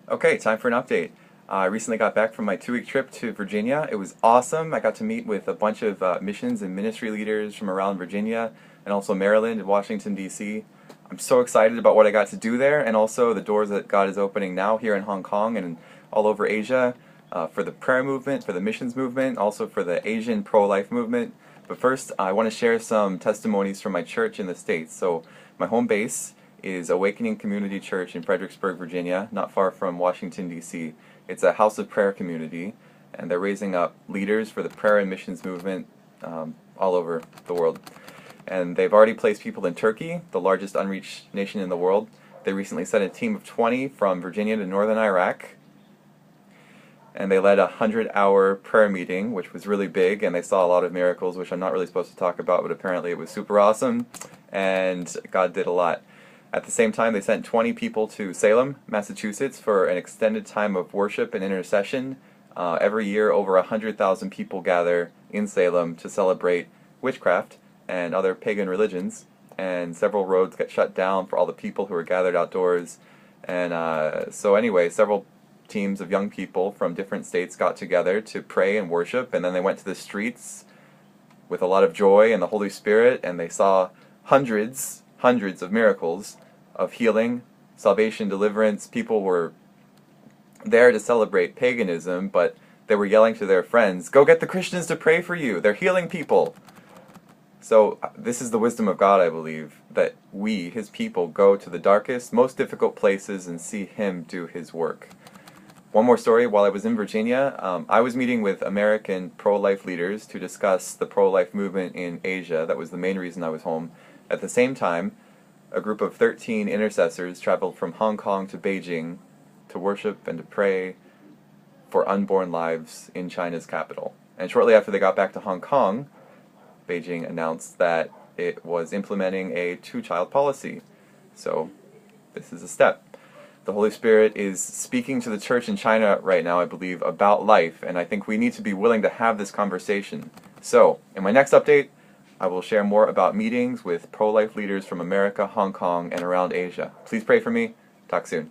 Okay, time for an update. I recently got back from my 2-week trip to Virginia. It was awesome. I got to meet with a bunch of missions and ministry leaders from around Virginia and also Maryland and Washington, D.C. I'm so excited about what I got to do there and also the doors that God is opening now here in Hong Kong and all over Asia for the prayer movement, for the missions movement, also for the Asian pro-life movement. But first, I want to share some testimonies from my church in the States. So, my home base is Awakening Community Church in Fredericksburg, Virginia, not far from Washington, D.C. It's a house of prayer community, and they're raising up leaders for the prayer and missions movement all over the world. And they've already placed people in Turkey, the largest unreached nation in the world. They recently sent a team of 20 from Virginia to northern Iraq, and they led a 100-hour prayer meeting, which was really big, and they saw a lot of miracles, which I'm not really supposed to talk about, but apparently it was super awesome, and God did a lot. At the same time, they sent 20 people to Salem, Massachusetts for an extended time of worship and intercession. Every year, over 100,000 people gather in Salem to celebrate witchcraft and other pagan religions, and several roads get shut down for all the people who are gathered outdoors. And so anyway, several teams of young people from different states got together to pray and worship, and then they went to the streets with a lot of joy and the Holy Spirit, and they saw hundreds of miracles of healing, salvation, deliverance. People were there to celebrate paganism, but they were yelling to their friends, "Go get the Christians to pray for you. They're healing people." So this is the wisdom of God, I believe, that we, His people, go to the darkest, most difficult places and see Him do His work. One more story. While I was in Virginia, I was meeting with American pro-life leaders to discuss the pro-life movement in Asia. That was the main reason I was home. At the same time, a group of 13 intercessors traveled from Hong Kong to Beijing to worship and to pray for unborn lives in China's capital. And shortly after they got back to Hong Kong, Beijing announced that it was implementing a two-child policy. So this is a step. The Holy Spirit is speaking to the church in China right now, I believe, about life, and I think we need to be willing to have this conversation. So, in my next update, I will share more about meetings with pro-life leaders from America, Hong Kong, and around Asia. Please pray for me. Talk soon.